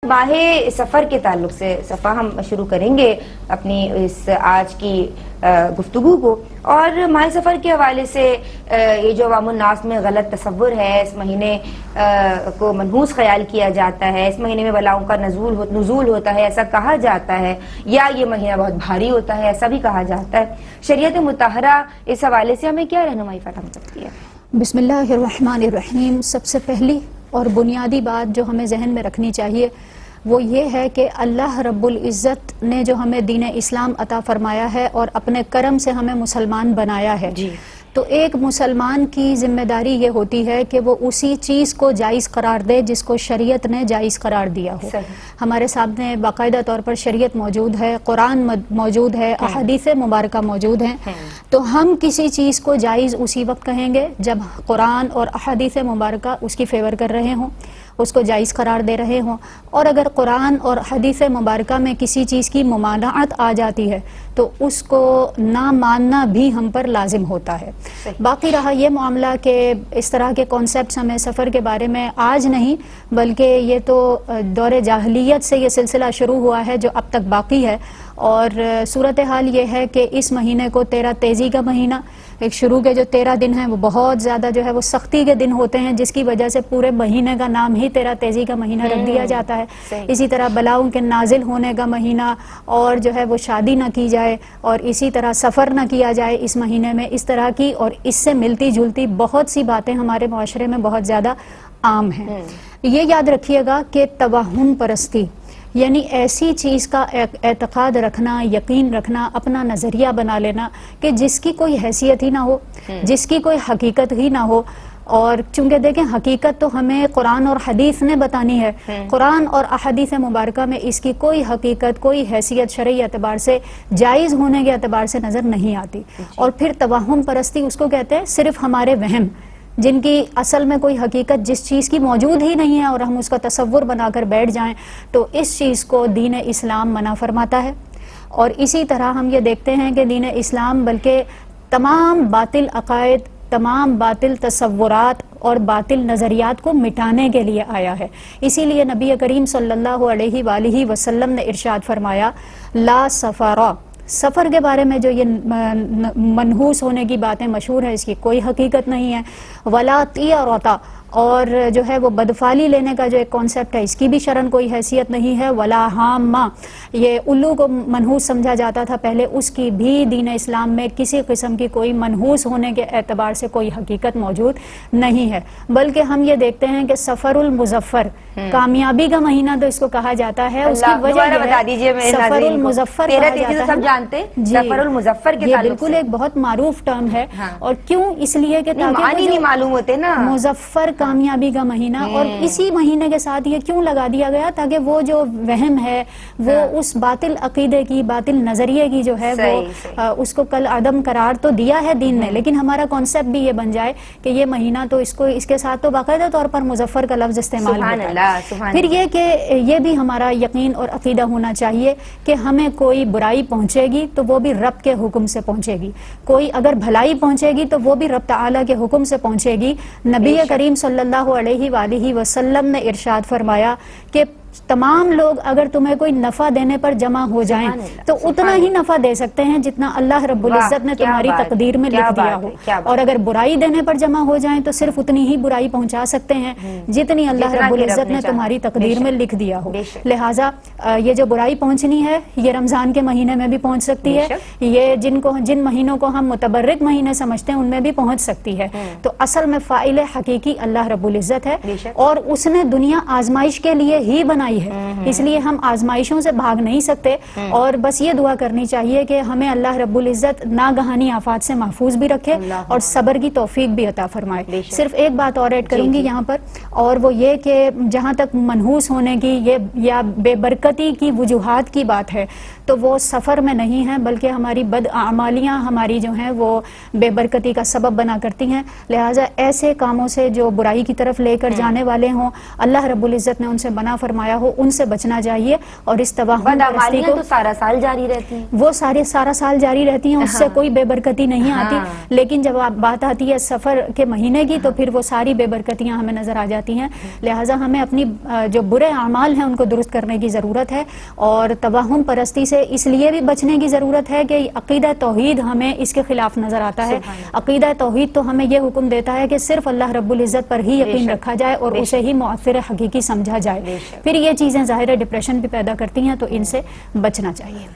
ماہ سفر کے تعلق سے صفحہ ہم شروع کریں گے اپنی اس آج کی گفتگو کو، اور ماہ سفر کے حوالے سے یہ جو عوام الناس میں غلط تصور ہے، اس مہینے کو منحوس خیال کیا جاتا ہے، اس مہینے میں بلاؤں کا نزول ہوتا ہے ایسا کہا جاتا ہے، یا یہ مہینہ بہت بھاری ہوتا ہے ایسا بھی کہا جاتا ہے، شریعت مطہرہ اس حوالے سے ہمیں کیا رہنمائی فراہم کرتی ہے؟ بسم اللہ الرحمن الرحیم۔ سب سے پہلی اور بنیادی بات جو ہمیں ذہن میں رکھنی چاہیے وہ یہ ہے کہ اللہ رب العزت نے جو ہمیں دین اسلام عطا فرمایا ہے اور اپنے کرم سے ہمیں مسلمان بنایا ہے، تو ایک مسلمان کی ذمہ داری یہ ہوتی ہے کہ وہ اسی چیز کو جائز قرار دے جس کو شریعت نے جائز قرار دیا ہو۔ ہمارے سامنے باقاعدہ طور پر شریعت موجود ہے، قرآن موجود ہے، احادیث مبارکہ موجود ہیں، تو ہم کسی چیز کو جائز اسی وقت کہیں گے جب قرآن اور احادیث مبارکہ اس کی فیور کر رہے ہوں، اس کو جائز قرار دے رہے ہوں، اور اگر قرآن اور حدیث مبارکہ میں کسی چیز کی ممانعت آ جاتی ہے تو اس کو نہ ماننا بھی ہم پر لازم ہوتا ہے۔ باقی رہا یہ معاملہ کہ اس طرح کے کانسیپٹس ہمیں سفر کے بارے میں آج نہیں بلکہ یہ تو دور جاہلیت سے یہ سلسلہ شروع ہوا ہے جو اب تک باقی ہے، اور صورتحال یہ ہے کہ اس مہینے کو 13 تیزی کا مہینہ، ایک شروع کے جو 13 دن ہیں وہ بہت زیادہ جو ہے وہ سختی کے دن ہوتے ہیں، جس کی وجہ سے پورے مہینے کا نام ہی 13 تیزی کا مہینہ رکھ دیا جاتا ہے۔ اسی طرح بلاؤں کے نازل ہونے کا مہینہ، اور جو ہے وہ شادی نہ کی جائے، اور اسی طرح سفر نہ کیا جائے اس مہینے میں، اس طرح کی اور اس سے ملتی جلتی بہت سی باتیں ہمارے معاشرے میں بہت زیادہ عام ہیں۔ یہ یاد رکھیے گا کہ توہم پرستی یعنی ایسی چیز کا اعتقاد رکھنا، یقین رکھنا، اپنا نظریہ بنا لینا کہ جس کی کوئی حیثیت ہی نہ ہو، جس کی کوئی حقیقت ہی نہ ہو، اور چونکہ دیکھیں حقیقت تو ہمیں قرآن اور حدیث نے بتانی ہے، قرآن اور احادیث مبارکہ میں اس کی کوئی حقیقت، کوئی حیثیت شرعی اعتبار سے، جائز ہونے کے اعتبار سے نظر نہیں آتی۔ اور پھر توہم پرستی اس کو کہتے ہیں، صرف ہمارے وہم جن کی اصل میں کوئی حقیقت جس چیز کی موجود ہی نہیں ہے اور ہم اس کا تصور بنا کر بیٹھ جائیں، تو اس چیز کو دین اسلام منع فرماتا ہے۔ اور اسی طرح ہم یہ دیکھتے ہیں کہ دین اسلام بلکہ تمام باطل عقائد، تمام باطل تصورات اور باطل نظریات کو مٹانے کے لیے آیا ہے۔ اسی لیے نبی کریم صلی اللہ علیہ وآلہ وسلم نے ارشاد فرمایا، لا سفر، سفر کے بارے میں جو یہ منحوس ہونے کی باتیں مشہور ہیں اس کی کوئی حقیقت نہیں ہے، ولا طیرۃ، اور جو ہے وہ بدفالی لینے کا جو ایک کانسیپٹ ہے اس کی بھی شرعاً کوئی حیثیت نہیں ہے، ولا حامہ، یہ الو کو منحوس سمجھا جاتا تھا پہلے، اس کی بھی دین اسلام میں کسی قسم کی کوئی منحوس ہونے کے اعتبار سے کوئی حقیقت موجود نہیں ہے۔ بلکہ ہم یہ دیکھتے ہیں کہ سفر المظفر، کامیابی کا مہینہ تو اس کو کہا جاتا ہے، اس کی وجہ یہ ہے سفر المظفر کہا جاتا ہے، سب جانتے ہیں سفر المظفر کے یہ بالکل ایک بہت معروف ٹرم ہے، اور کیوں؟ اس لیے کہ معنی نہیں معلوم ہوتے نا، مظفر کامیابی کا مہینہ، اور اسی مہینے کے ساتھ یہ کیوں لگا دیا گیا تاکہ وہ جو وہم ہے وہ اس باطل عقیدے کی، باطل نظریے کی جو ہے وہ اس کو کل عدم قرار تو دیا ہے دین نے، لیکن ہمارا کانسیپٹ بھی یہ بن جائے کہ یہ مہینہ تو اس کے ساتھ تو باقاعدہ طور پر مظفر کا لفظ استعمال ہوتا ہے۔ پھر یہ کہ یہ بھی ہمارا یقین اور عقیدہ ہونا چاہیے کہ ہمیں کوئی برائی پہنچے گی تو وہ بھی رب کے حکم سے پہنچے گی، کوئی اگر بھلائی پہنچے گی تو وہ بھی رب تعالیٰ کے حکم سے پہنچے گی۔ نبی کریم صلی اللہ علیہ وآلہ وسلم نے ارشاد فرمایا کہ تمام لوگ اگر تمہیں کوئی نفع دینے پر جمع ہو جائیں تو اتنا ہی نفع دے سکتے ہیں جتنا اللہ رب العزت نے تمہاری تقدیر میں لکھ دیا ہو، اور اگر برائی دینے پر جمع ہو جائیں تو صرف اتنی ہی برائی پہنچا سکتے ہیں جتنی اللہ رب العزت نے تمہاری تقدیر میں لکھ دیا ہو۔ لہٰذا یہ جو برائی پہنچنی ہے یہ رمضان کے مہینے میں بھی پہنچ سکتی ہے، یہ جن مہینوں کو ہم متبرک مہینے سمجھتے ہیں ان میں بھی پہنچ سکتی ہے۔ تو اصل میں فاعل حقیقی اللہ رب العزت ہے، اور اس نے دنیا آزمائش کے لیے ہی بنائی ہے، اس لیے ہم آزمائشوں سے بھاگ نہیں سکتے، اور بس یہ دعا کرنی چاہیے کہ ہمیں اللہ رب العزت ناگہانی آفات سے محفوظ بھی رکھے اور صبر کی توفیق بھی عطا فرمائے۔ صرف ایک بات اور ایڈ کروں گی یہاں پر، اور وہ یہ کہ جہاں تک منحوس ہونے کی یا بے برکتی کی وجوہات کی بات ہے تو وہ سفر میں نہیں ہے، بلکہ ہماری بد اعمالیاں ہماری جو ہیں وہ بے برکتی کا سبب بنا کرتی ہیں۔ لہٰذا ایسے کاموں سے جو برائی کی طرف لے کر جانے والے ہوں، اللہ رب العزت نے ان سے منع فرمایا فرمایا ہو ان سے بچنا چاہیے، اور اس توہم پرستی بدعمالیاں کو تو سارا سال جاری رہتی ہیں، وہ سارا سال جاری رہتی ہیں، اس سے کوئی بے برکتی نہیں آتی، لیکن جب بات آتی ہے سفر کے مہینے کی تو پھر وہ ساری بے برکتیاں ہمیں نظر آ جاتی ہیں۔ لہٰذا ہمیں اپنی جو برے اعمال ہیں ان کو درست کرنے کی ضرورت ہے، اور توہم پرستی سے اس لیے بھی بچنے کی ضرورت ہے کہ عقیدہ توحید ہمیں اس کے خلاف نظر آتا ہے۔ عقیدہ توحید تو ہمیں یہ حکم دیتا ہے کہ صرف اللہ رب العزت پر ہی یقین رکھا جائے اور اسے ہی مؤثر حقیقی سمجھا جائے، پھر یہ چیزیں ظاہر ڈپریشن بھی پیدا کرتی ہیں، تو ان سے بچنا چاہیے۔